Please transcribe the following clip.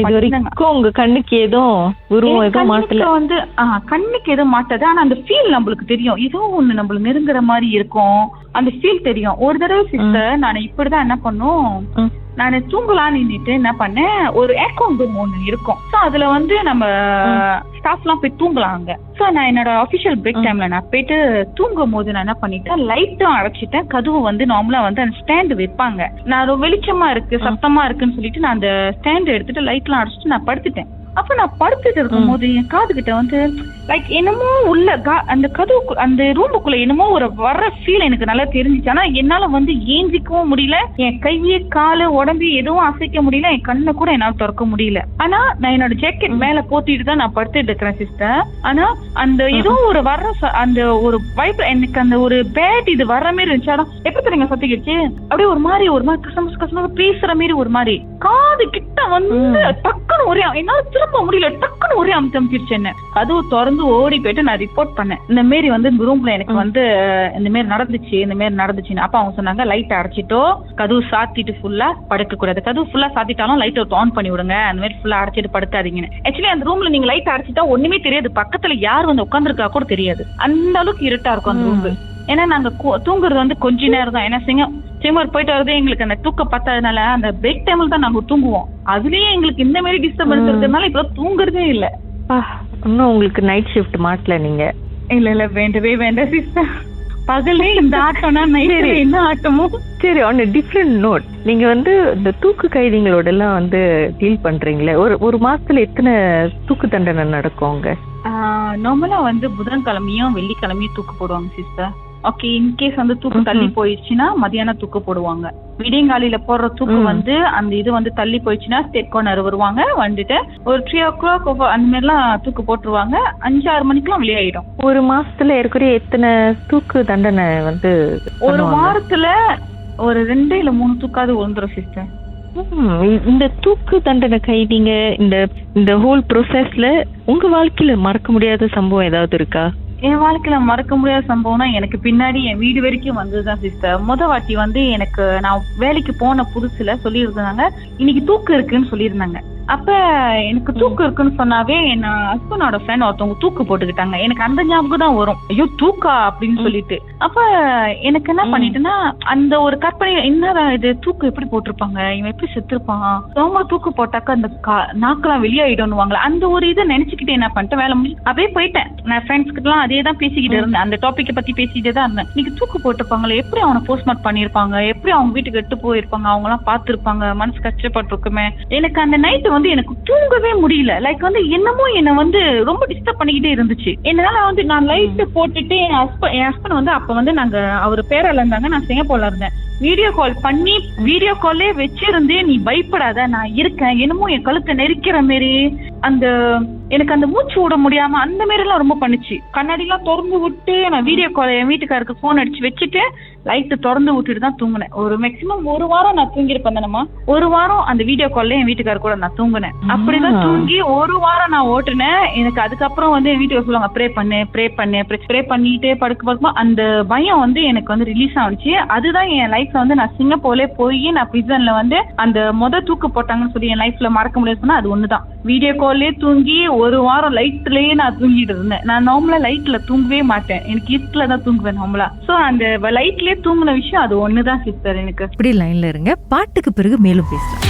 இது வரைக்கும் உங்க கண்ணுக்கு எதுவும் உருவம் எதுவும் மாட்டல? வந்து கண்ணுக்கு எதுவும் மாட்டாது. ஆனா அந்த ஃபீல் நம்மளுக்கு தெரியும், ஏதோ ஒண்ணு நம்மளுக்கு நெருங்குற மாதிரி இருக்கும், அந்த ஃபீல் தெரியும். ஒரு தடவை சிஸ்டர் நான் இப்படிதான் என்ன பண்ணும், நான் தூங்கலான்னு நின்னுட்டு என்ன பண்ணேன், ஒரு ஏர்கான் ரூம் ஒண்ணு இருக்கும். சோ அதுல வந்து நம்ம ஸ்டாஃப் எல்லாம் போய் தூங்கலாம் அங்க. சோ நான் என்னோட ஆஃபிஷியல் பிரேக் டைம்ல நான் போயிட்டு தூங்கும் போது நான் என்ன பண்ணிட்டேன், லைட்டும் அடைச்சிட்டேன். கதவு வந்து நார்மலா வந்து அந்த ஸ்டாண்ட் வைப்பாங்க. நான் வெளிச்சமா இருக்கு சத்தமா இருக்குன்னு சொல்லிட்டு நான் அந்த ஸ்டாண்ட் எடுத்துட்டு லைட் எல்லாம் அடைச்சிட்டு நான் படுத்துட்டேன். அப்ப நான் படுத்துட்டு இருக்கும் போது என் காது கிட்ட வந்து லைக் என்னமோ உள்ள அந்த கதவு அந்த ரூமுக்குள்ள என்னமோ ஒரு வர்ற ஃபீல் எனக்கு நல்லா தெரிஞ்சிச்சு. ஆனா என்னால வந்து ஏஞ்சிக்கவும் முடியல, என் கையே காலு உடம்பு எதுவும் அசைக்க முடியல, என் கண்ணை கூட என்னால திறக்க முடியல. ஆனா நான் என்னோட ஜாக்கெட் மேல போத்திட்டு தான் நான் படுத்துட்டு இருக்கிறேன் சிஸ்டர். ஆனா அந்த ஏதோ ஒரு வர்ற அந்த ஒரு வைப் எனக்கு அந்த ஒரு பேட் இது வர்ற மாதிரி இருந்துச்சு. ஆனா எப்படி தெரியுங்க சத்திக்கிடுச்சு, அப்படியே ஒரு மாதிரி கசமாக பேசுற மாதிரி ஒரு மாதிரி காது கிட்ட வந்து டக்குன்னு ஒரே என்னால திரும்ப முடியல, டக்குன்னு ஒரே அமுத்திருச்சு என்ன. அதுவும் திறந்து ஓடி போயிட்டு நான் ரிப்போர்ட் பண்ணேன், இந்த மாரி வந்து ரூம்ல எனக்கு வந்து இந்த மாதிரி நடந்துச்சுன்னு. அப்ப அவங்க சொன்னாங்க லைட் அடைச்சிட்டோ கதவு சாத்திட்டு ஃபுல்லா படுக்க கூடாது, கதவு ஃபுல்லா சாத்திட்டாலும் லைட் ஆன் பண்ணி விடுங்க, அந்த மாதிரி ஃபுல்லா அடைச்சிட்டு படுக்காதீங்கன்னு. ஆக்சுவலி அந்த ரூம்ல நீங்க லைட் அடைச்சிட்டா ஒண்ணுமே தெரியாது, பக்கத்துல யார் வந்து உட்காந்துருக்கா கூட தெரியாது, அந்த அளவுக்கு இருட்டா இருக்கும் அந்த ரூம். ஏன்னா நாங்க தூங்குறது வந்து கொஞ்ச நேரம் தான், ஏன்னா சிங்கர் போயிட்டு வரதே எங்களுக்கு அந்த தூக்கம் பத்தாதனால அந்த பிரேக் டைம்ல தான் நாங்க தூங்குவோம். அதுலயே எங்களுக்கு இந்த மாதிரி டிஸ்டர்பன்ஸ் இருக்கிறதுனால இப்ப தூங்குறதே இல்ல. இன்னும் உங்களுக்கு நைட் ஷிஃப்ட் மாட்டல நீங்க? இல்ல வேண்டவே வேண்டாம் சிஸ்டர், பகலே இந்த ஆட்டம்னா நைட் என்ன ஆட்டமோ. சரி, ஆன் டிஃப்ரெண்ட் நோட், நீங்க வந்து இந்த தூக்கு கைதிகளோட எல்லாம் வந்து டீல் பண்றீங்களே, ஒரு மாசத்துல எத்தனை தூக்கு தண்டனை நடக்கும் அங்க? நார்மலா வந்து புதன்கிழமையும் வெள்ளிக்கிழமையும் தூக்கு போடுவாங்க சிஸ்டர். ஓகே, இன்கேஸ் வந்து தூக்கு தள்ளி போயிடுச்சுன்னா மதியானம் தூக்கு போடுவாங்க. விடியங்காலையில போடுற தூக்கு வந்து அந்த இது வந்து தள்ளி போயிடுச்சுன்னா ஸ்டேட் கார்னர் வருவாங்க, வந்துட்டு ஒரு 3 o'clock அந்த மாதிரி எல்லாம் தூக்கு போட்டுருவாங்க. 5-6 மணிக்கெல்லாம் வெளியாயிடும். ஒரு மாசத்துல இருக்கிற எத்தனை தூக்கு தண்டனை வந்து? ஒரு வாரத்துல ஒரு 2 இல்ல 3 தூக்காவது வந்துடும் சிஸ்டர். இந்த தூக்கு தண்டனை கைதிங்க இந்த ஹோல் ப்ரோசஸ்ல உங்க வாழ்க்கையில மறக்க முடியாத சம்பவம் ஏதாவது இருக்கா? என் வாழ்க்கையில மறக்க முடியாத சம்பவம்னா எனக்கு பின்னாடி என் வீடு வரைக்கும் வந்ததுதான் சிஸ்டர். வாட்டி வந்து எனக்கு நான் வேலைக்கு போன புதுசுல சொல்லியிருந்தாங்க இன்னைக்கு தூக்கு இருக்குன்னு சொல்லியிருந்தாங்க. அப்ப எனக்கு தூக்கு இருக்குன்னு சொன்னாவே என் ஹஸ்பண்டோட ஃப்ரெண்ட் ஒருத்தவங்க தூக்கு போட்டுக்கிட்டாங்க. எனக்கு அந்த ஞாபகம் தான் வரும், ஐயோ தூக்கா அப்படின்னு சொல்லிட்டு. அப்ப எனக்கு என்ன பண்ணிட்டுன்னா அந்த ஒரு கற்பனை, என்னடா இது தூக்கு எப்படி போட்டிருப்பாங்க, இவன் எப்படி செத்துருப்பான், ரொம்ப தூக்கு போட்டாக்க அந்த நாக்கெல்லாம் வெளியாயிடும்னுவாங்களா, அந்த ஒரு இதை நினைச்சுக்கிட்டு என்ன பண்ணிட்டேன், வேலை முடிஞ்சு அப்படியே போயிட்டேன். நான் ஃப்ரெண்ட்ஸ் கிட்ட எல்லாம் அதே தான் பேசிக்கிட்டு இருந்தேன், அந்த டாபிக்கை பத்தி பேசிக்கிட்டே தான் இருந்தேன். இன்னைக்கு தூக்கு போட்டிருப்பாங்களே, எப்படி அவனை போஸ்ட்மார்ட் பண்ணிருப்பாங்க, எப்படி அவங்க வீட்டுக்கு எட்டு போயிருப்பாங்க, அவங்க எல்லாம் பாத்துருப்பாங்க, மனசு கஷ்டப்பட்டிருக்குமே. எனக்கு அந்த நைட்டு வந்து எனக்கு தூங்கவே முடியல. லைக் வந்து என்னமோ என்ன வந்து ரொம்ப டிஸ்டர்ப் பண்ணிக்கிட்டே இருந்துச்சு. என்னால வந்து நான் லைட் போட்டுட்டு என் ஹஸ்பண்ட் வந்து அப்ப வந்து நாங்க அவர் பேரால இருந்தாங்க, நான் சிங்கப்பூர்ல இருந்தேன். வீடியோ கால் பண்ணி வீடியோ கால்லே வச்சிருந்தே, நீ பயப்படாத நான் இருக்கேன், என்னமோ என் கழுத்தை நெரிக்கிற மாரி அந்த எனக்கு அந்த மூச்சு விட முடியாம அந்த மாரி எல்லாம் ரொம்ப பண்ணுச்சு. கண்ணாடி எல்லாம் திறந்து விட்டு நான் வீடியோ கால் என் வீட்டுக்காருக்கு போன் அடிச்சு வச்சுட்டு லைட்டு திறந்து விட்டுட்டு தான் தூங்கினேன். ஒரு மேக்சிமம் 1 வாரம் நான் தூங்கிருப்பேன். 1 வாரம் அந்த வீடியோ கால்ல என் வீட்டுக்காரு கூட நான் தூங்கினேன். அப்படிதான் தூங்கி 1 வாரம் நான் ஓட்டுனேன். எனக்கு அதுக்கப்புறம் வந்து என் வீட்டுக்கு சொல்லுவாங்க ப்ரே பண்ணிட்டே படுக்க அந்த பயம் வந்து எனக்கு வந்து ரிலீஸ் ஆனிச்சு. அதுதான் என் லைஃப்ல வந்து நான் சிங்கப்பூர்ல போய் நான் பிரிசன்ல வந்து அந்த தூக்கு போட்டாங்கன்னு சொல்லி என் லைஃப்ல மறக்க முடியாது. அது ஒண்ணுதான், வீடியோ கால்லே தூங்கி 1 வாரம் லைட்லயே நான் தூங்கிட்டு இருந்தேன். நான் நார்மலா லைட்ல தூங்கவே மாட்டேன், எனக்கு இருட்டுல தான் தூங்குவேன் நார்மலா. சோ அந்த லைட்லயே தூங்குன விஷயம் அது ஒண்ணுதான் சிஸ்டர் எனக்கு. இப்படி லைன்ல இருங்க, பாட்டுக்கு பிறகு மேலும் பேசலாம்.